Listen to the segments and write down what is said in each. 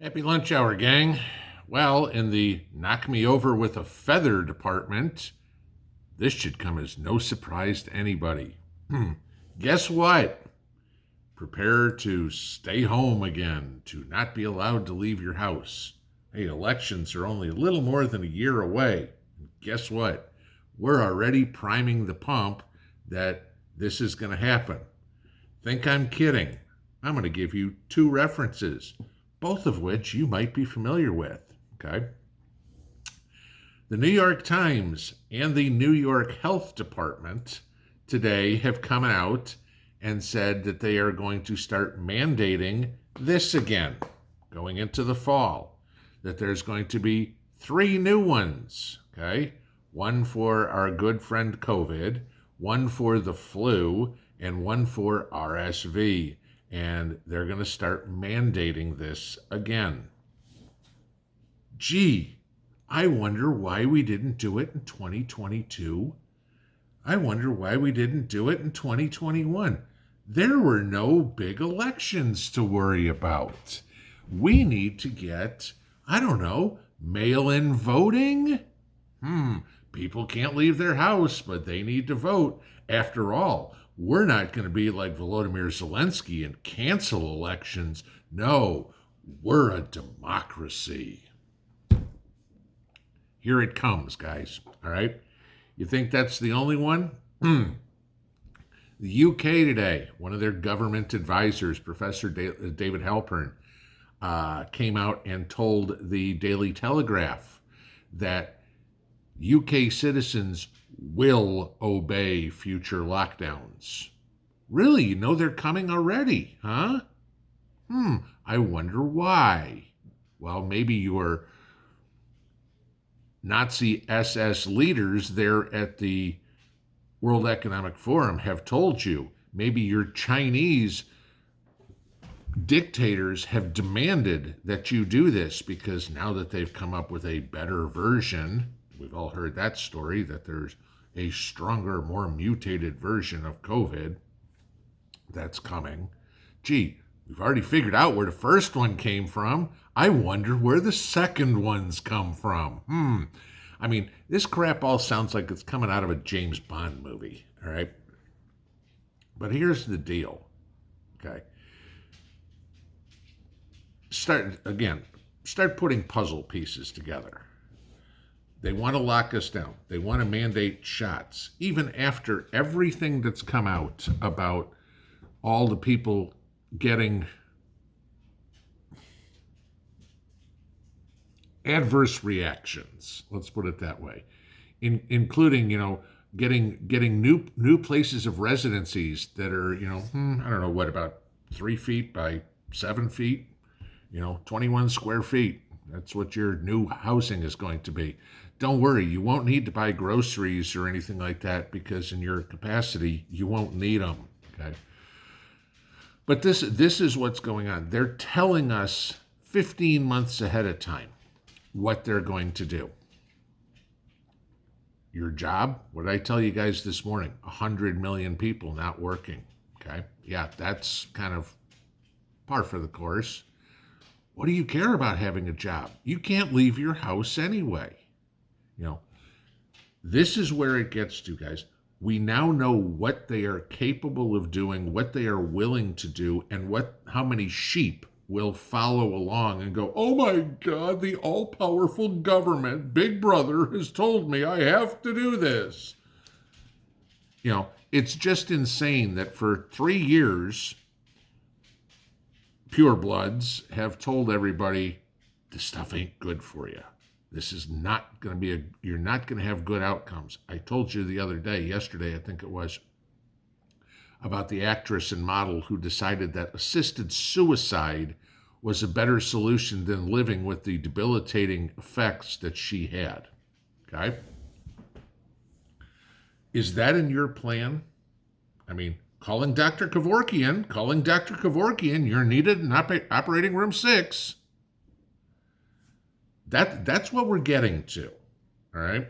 Happy lunch hour, gang. Well, in the knock me over with a feather department, this should come as no surprise to anybody. Guess what? Prepare to stay home again, to not be allowed to leave your house. Hey, elections are only a little more than a year away. Guess what? We're already priming the pump that this is going to happen. Think I'm kidding? I'm going to give you two references, both of which you might be familiar with. Okay. The New York Times and the New York Health Department today have come out and said that they are going to start mandating this again going into the fall, that there's going to be three new ones. Okay. One for our good friend COVID, one for the flu, and one for RSV. And they're going to start mandating this again. Gee, I wonder why we didn't do it in 2022. I wonder why we didn't do it in 2021. There were no big elections to worry about. We need to get, I don't know, mail-in voting? People can't leave their house, but they need to vote. After all, we're not going to be like Volodymyr Zelensky and cancel elections. No, we're a democracy. Here it comes, guys. All right? You think that's the only one? The UK today, one of their government advisors, Professor David Halpern, came out and told the Daily Telegraph that UK citizens will obey future lockdowns. Really? You know they're coming already, huh? I wonder why. Well, maybe your Nazi SS leaders there at the World Economic Forum have told you. Maybe your Chinese dictators have demanded that you do this because now that they've come up with a better version, we've all heard that story, that there's a stronger, more mutated version of COVID that's coming. Gee, we've already figured out where the first one came from. I wonder where the second ones come from. I mean, this crap all sounds like it's coming out of a James Bond movie, all right? But here's the deal, okay? Start putting puzzle pieces together. They want to lock us down. They want to mandate shots, even after everything that's come out about all the people getting adverse reactions. Let's put it that way, including getting new places of residencies that are I don't know what, about 3 feet by 7 feet, 21 square feet. That's what your new housing is going to be. Don't worry, you won't need to buy groceries or anything like that because in your capacity, you won't need them, okay? But this is what's going on. They're telling us 15 months ahead of time what they're going to do. Your job, what did I tell you guys this morning? 100 million people not working, okay? Yeah, that's kind of par for the course. What do you care about having a job? You can't leave your house anyway. This is where it gets to, guys. We now know what they are capable of doing, what they are willing to do, and how many sheep will follow along and go, oh my God, the all-powerful government, Big Brother, has told me I have to do this. It's just insane that for 3 years, purebloods have told everybody, this stuff ain't good for you. This is not going to be you're not going to have good outcomes. I told you the other day, yesterday I think it was, about the actress and model who decided that assisted suicide was a better solution than living with the debilitating effects that she had. Okay? Is that in your plan? I mean, calling Dr. Kevorkian, you're needed in operating room 6. That's what we're getting to, all right?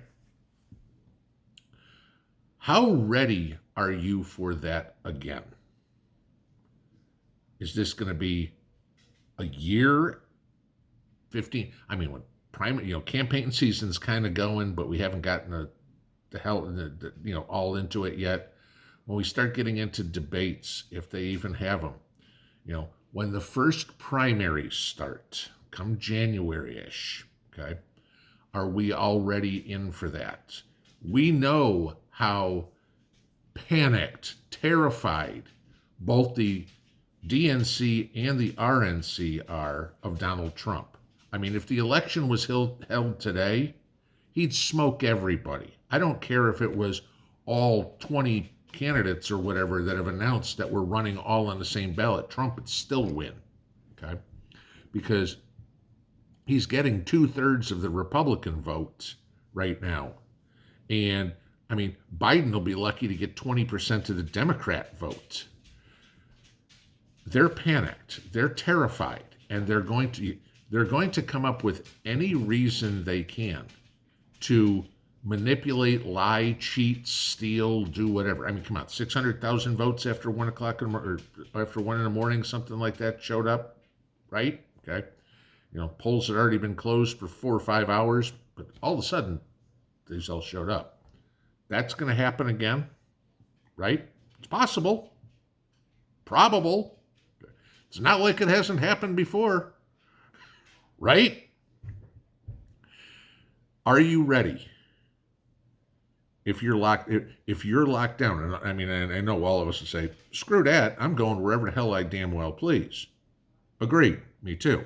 How ready are you for that again? Is this going to be a year 15. I mean, when campaign season's kind of going, but we haven't gotten the hell, all into it yet. When we start getting into debates, if they even have them, when the first primaries start, come January-ish, okay, are we already in for that? We know how panicked, terrified both the DNC and the RNC are of Donald Trump. I mean, if the election was held today, he'd smoke everybody. I don't care if it was all 20 candidates or whatever that have announced that we're running all on the same ballot. Trump would still win, okay? Because he's getting 2/3 of the Republican votes right now. And, I mean, Biden will be lucky to get 20% of the Democrat vote. They're panicked. They're terrified. And they're going to come up with any reason they can to manipulate, lie, cheat, steal, do whatever. I mean, come on, 600,000 votes after 1 o'clock or after 1 in the morning, something like that showed up, right? Okay. Polls had already been closed for 4 or 5 hours, but all of a sudden, these all showed up. That's going to happen again, right? It's possible. Probable. It's not like it hasn't happened before, right? Are you ready? If you're locked down, and I mean, I know all of us will say, screw that, I'm going wherever the hell I damn well please. Agreed, me too.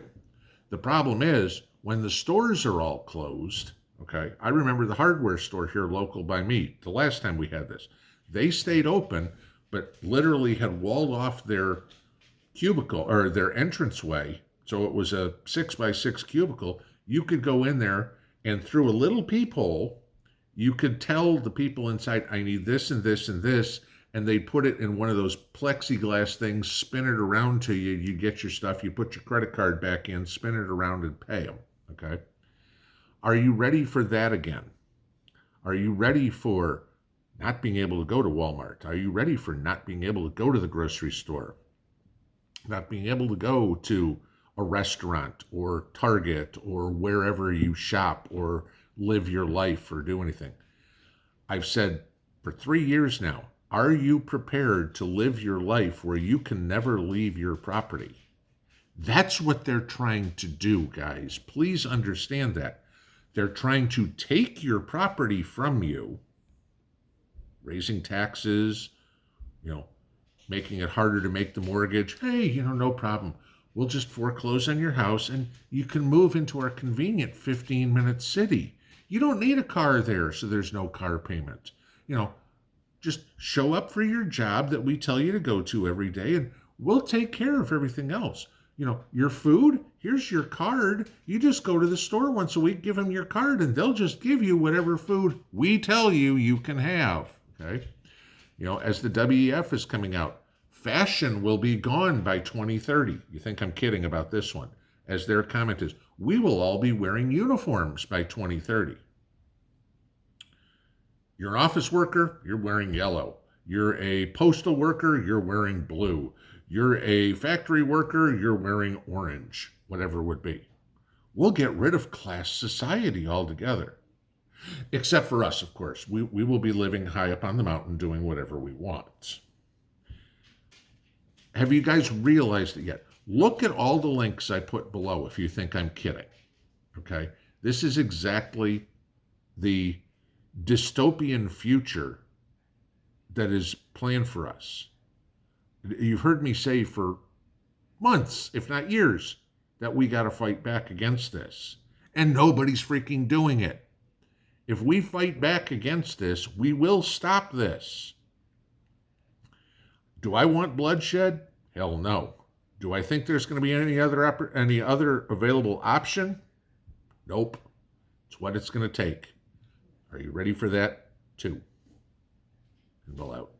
The problem is, when the stores are all closed, okay, I remember the hardware store here local by me, the last time we had this. They stayed open, but literally had walled off their cubicle, or their entranceway, so it was a 6x6 cubicle. You could go in there, and through a little peephole, you could tell the people inside, I need this and this and this, and they put it in one of those plexiglass things, spin it around to you, you get your stuff, you put your credit card back in, spin it around and pay them, okay? Are you ready for that again? Are you ready for not being able to go to Walmart? Are you ready for not being able to go to the grocery store? Not being able to go to a restaurant or Target or wherever you shop or live your life or do anything. I've said for 3 years now, are you prepared to live your life where you can never leave your property? That's what they're trying to do, guys. Please understand that. They're trying to take your property from you, raising taxes, making it harder to make the mortgage. Hey, no problem. We'll just foreclose on your house and you can move into our convenient 15-minute city. You don't need a car there, so there's no car payment. Just show up for your job that we tell you to go to every day and we'll take care of everything else. Your food, here's your card. You just go to the store once a week, give them your card, and they'll just give you whatever food we tell you you can have, okay? As the WEF is coming out, fashion will be gone by 2030. You think I'm kidding about this one? As their comment is, we will all be wearing uniforms by 2030. You're an office worker, you're wearing yellow. You're a postal worker, you're wearing blue. You're a factory worker, you're wearing orange, whatever it would be. We'll get rid of class society altogether. Except for us, of course. We will be living high up on the mountain doing whatever we want. Have you guys realized it yet? Look at all the links I put below if you think I'm kidding. Okay? This is exactly the dystopian future that is planned for us. You've heard me say for months, if not years, that we got to fight back against this. And nobody's freaking doing it. If we fight back against this, we will stop this. Do I want bloodshed? Hell no. Do I think there's going to be any other available option? Nope. It's what it's going to take. Are you ready for that? Too. Pinball out.